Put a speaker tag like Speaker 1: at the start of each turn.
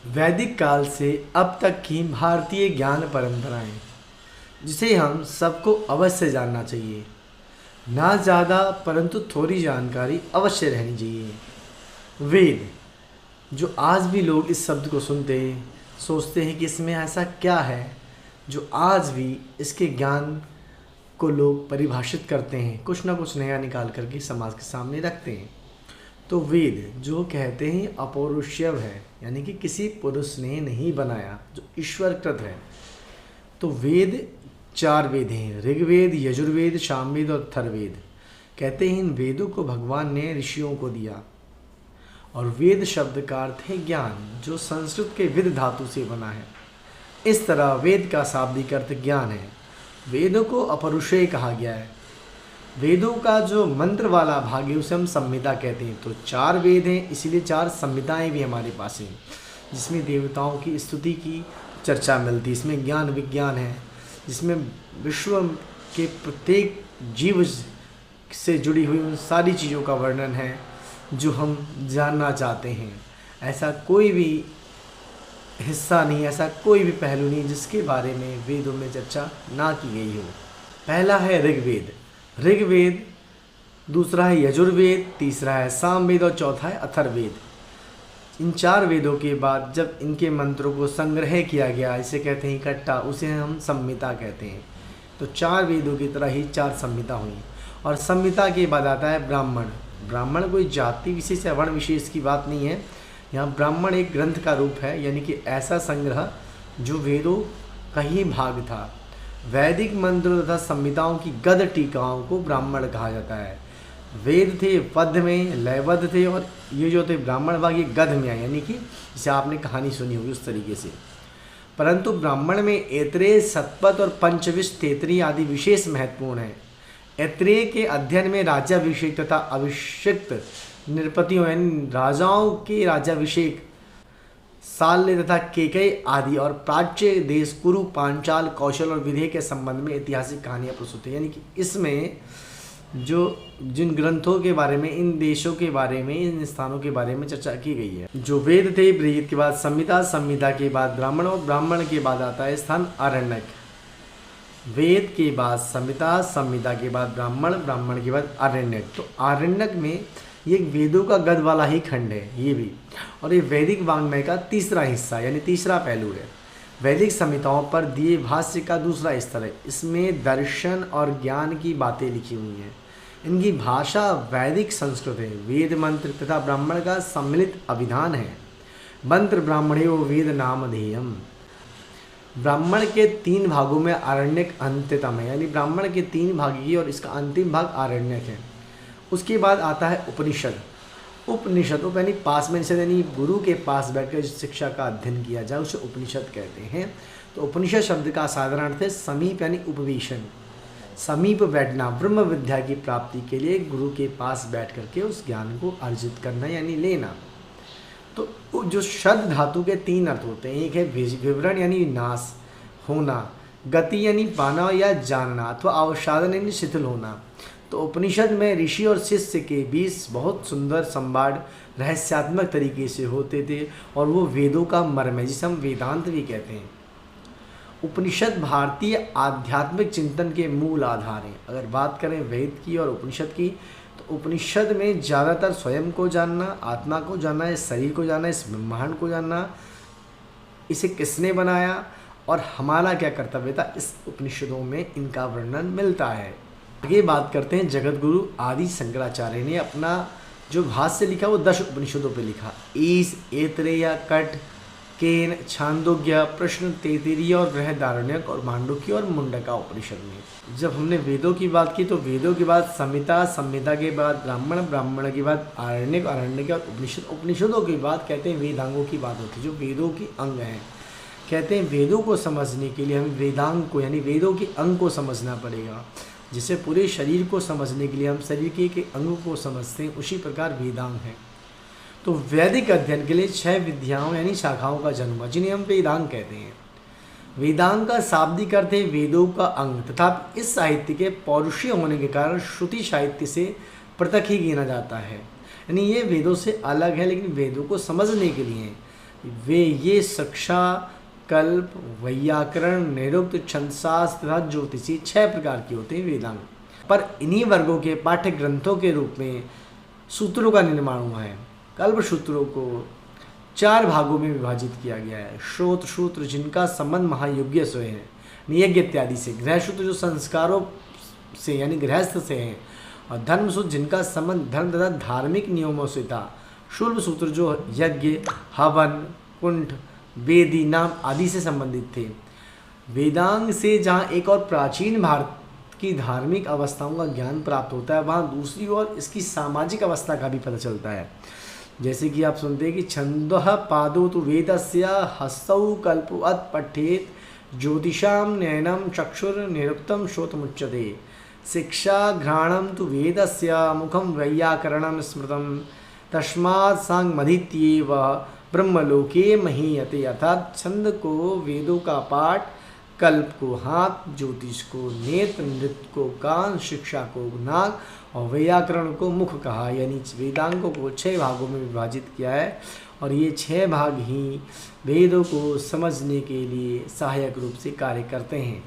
Speaker 1: वैदिक काल से अब तक की भारतीय ज्ञान परंपराएं, जिसे हम सबको अवश्य जानना चाहिए। ना ज़्यादा परंतु थोड़ी जानकारी अवश्य रहनी चाहिए। वेद, जो आज भी लोग इस शब्द को सुनते हैं, सोचते हैं कि इसमें ऐसा क्या है जो आज भी इसके ज्ञान को लोग परिभाषित करते हैं, कुछ ना कुछ नया निकाल करके समाज के सामने रखते हैं। तो वेद जो कहते हैं अपौरुषेय है, यानी कि किसी पुरुष ने नहीं बनाया, जो ईश्वरकृत है। तो वेद 4 वेद हैं, ऋग्वेद, यजुर्वेद, सामवेद और अथर्ववेद। कहते हैं इन वेदों को भगवान ने ऋषियों को दिया। और वेद शब्द का अर्थ है ज्ञान, जो संस्कृत के विद धातु से बना है। इस तरह वेद का शाब्दिक अर्थ ज्ञान है। वेदों को अपौरुषेय कहा गया है। वेदों का जो मंत्र वाला भाग है उसे हम संहिता कहते हैं। तो 4 वेद हैं, इसीलिए 4 संहिताएं भी हमारे पास हैं, जिसमें देवताओं की स्तुति की चर्चा मिलती है। इसमें ज्ञान विज्ञान है, जिसमें विश्व के प्रत्येक जीव से जुड़ी हुई उन सारी चीज़ों का वर्णन है जो हम जानना चाहते हैं। ऐसा कोई भी हिस्सा नहीं, ऐसा कोई भी पहलू नहीं जिसके बारे में वेदों में चर्चा ना की गई हो। पहला है ऋग्वेद, दूसरा है यजुर्वेद, तीसरा है सामवेद और चौथा है अथर्ववेद। इन 4 वेदों के बाद जब इनके मंत्रों को संग्रह किया गया, इसे कहते हैं इकट्ठा, उसे हम संहिता कहते हैं। तो 4 वेदों की तरह ही 4 संहिता हुई। और संहिता के बाद आता है ब्राह्मण। ब्राह्मण कोई जाति विशेष या वर्ण विशेष की बात नहीं है। यहाँ ब्राह्मण एक ग्रंथ का रूप है, यानी कि ऐसा संग्रह जो वेदों का ही भाग था। वैदिक मंत्रों तथा संहिताओं की गद टीकाओं को ब्राह्मण कहा जाता है। वेद थे पद्य में, लयबद्ध थे, और ये जो थे ब्राह्मण भाग ये गद्य में आए, यानी कि जिसे आपने कहानी सुनी होगी उस तरीके से। परंतु ब्राह्मण में ऐत्रेय, शतपथ और पंचविश, तेतरी आदि विशेष महत्वपूर्ण है। ऐत्रेय के अध्ययन में राज्याभिषेक तथा अभिषिक्त नृपतियों यानी राजाओं के राज्याभिषेक, साल्य तथा केकय आदि और प्राच्य देश कुरु, पांचाल, कौशल और विदेह के संबंध में ऐतिहासिक कहानियाँ प्रस्तुत है। यानी कि इसमें जो जिन ग्रंथों के बारे में, इन देशों के बारे में, इन स्थानों के बारे में चर्चा की गई है। जो वेद थे, वेद के बाद संहिता, संहिता के बाद ब्राह्मण और ब्राह्मण के बाद आता है स्थान आरण्यक। वेद के बाद संहिता, संहिता के बाद ब्राह्मण, ब्राह्मण के बाद आरण्यक। तो आरण्यक में ये वेदों का गद वाला ही खंड है ये भी, और ये वैदिक वाङ्मय का तीसरा हिस्सा यानी तीसरा पहलू है। वैदिक संहिताओं पर दिए भाष्य का दूसरा स्तर है। इसमें दर्शन और ज्ञान की बातें लिखी हुई हैं। इनकी भाषा वैदिक संस्कृत है। वेद मंत्र तथा ब्राह्मण का सम्मिलित अभिधान है। मंत्र ब्राह्मणो वेद नामधेयम। ब्राह्मण के 3 भागों में आरण्यक अंत्यतम है, यानी ब्राह्मण के 3 भाग ये और इसका अंतिम भाग आरण्यक है। उसके बाद आता है उपनिषद। उपनिषद यानी पास में, यानी गुरु के पास बैठकर शिक्षा का अध्ययन किया जाए उसे उपनिषद कहते हैं। तो उपनिषद शब्द का साधारण अर्थ है समीप यानी उपवेशन, समीप बैठना, ब्रह्म विद्या की प्राप्ति के लिए गुरु के पास बैठ करके उस ज्ञान को अर्जित करना यानी लेना। तो जो शब्द धातु के 3 अर्थ होते हैं, एक है विवरण यानी नाश होना, गति यानी पाना या जानना, अथवा अवसादन यानी शिथिल होना। तो उपनिषद में ऋषि और शिष्य के बीच बहुत सुंदर संवाद रहस्यात्मक तरीके से होते थे, और वो वेदों का मर्म है, जिसे हम वेदांत भी कहते हैं। उपनिषद भारतीय आध्यात्मिक चिंतन के मूल आधार हैं। अगर बात करें वेद की और उपनिषद की, तो उपनिषद में ज़्यादातर स्वयं को जानना, आत्मा को जानना, इस शरीर को जानना, इस ब्रह्मांड को जानना, इसे किसने बनाया और हमारा क्या कर्तव्य था, इस उपनिषदों में इनका वर्णन मिलता है। आगे बात करते हैं जगत गुरु आदि शंकराचार्य ने अपना जो भाष्य लिखा वो 10 उपनिषदों पे लिखा। ईश, ऐत्रेय, कट, केन, छांदोग्य, प्रश्न, तैत्तिरीय और बृहदारण्यक और मांडुक्य और मुंडका उपनिषद में। जब हमने वेदों की बात की तो वेदों के बाद संहिता, संहिता के बाद ब्राह्मण, ब्राह्मण के बाद आरण्यक, आरण्यक और उपनिषद, उपनिषदों के बाद कहते हैं वेदांगों की बात होती है, जो वेदों के अंग हैं। कहते हैं वेदों को समझने के लिए हमें वेदांग को यानी वेदों के अंग को समझना पड़ेगा। जिसे पूरे शरीर को समझने के लिए हम शरीर के अंगों को समझते हैं, उसी प्रकार वेदांग हैं। तो वैदिक अध्ययन के लिए 6 विद्याओं यानी शाखाओं का जन्म हुआ, जिन्हें हम वेदांग कहते हैं। वेदांग का शाब्दिक अर्थ है वेदों का अंग, तथा इस साहित्य के पौरुषीय होने के कारण श्रुति साहित्य से पृथक ही गिना जाता है। यानी ये वेदों से अलग है, लेकिन वेदों को समझने के लिए वे ये शिक्षा, कल्प, वैयाकरण, निरुक्त, छंदशास्त्र तथा ज्योतिषी 6 प्रकार के होते हैं वेदांग। पर इन्हीं वर्गों के पाठ्य ग्रंथों के रूप में सूत्रों का निर्माण हुआ है। कल्प सूत्रों को 4 भागों में विभाजित किया गया है। श्रोत्र सूत्र जिनका संबंध महायज्ञ से है, नियज्ञ इत्यादि से। गृह सूत्र जो संस्कारों से यानी गृहस्थ से हैं, और धर्म सूत्र जिनका संबंध धर्म तथा धार्मिक नियमों से था। शुल्ब सूत्र जो यज्ञ, हवन, कुंठ, वेदी नाम आदि से संबंधित थे। वेदांग से जहाँ एक और प्राचीन भारत की धार्मिक अवस्थाओं का ज्ञान प्राप्त होता है, वहाँ दूसरी ओर इसकी सामाजिक अवस्था का भी पता चलता है। जैसे कि आप सुनते हैं कि छंदः पादो तु वेदस्य हस्तौ कल्पवत् पठेत ज्योतिषाम नयनम चक्षुर निरुक्तम श्रोतमुच्यते। शिक्षा घ्राणम तु वेदस्य मुखम वैयाकरणम स्मृतम तस्मात् सांगमधीत्येव ब्रह्मलोके महीयते। अर्थात छंद को वेदों का पाठ, कल्प को हाथ, ज्योतिष को नेत्र, नृत्य को कान, शिक्षा को नाक और वैयाकरण को मुख कहा। यानी वेदांगों को 6 भागों में विभाजित किया है, और ये 6 भाग ही वेदों को समझने के लिए सहायक रूप से कार्य करते हैं।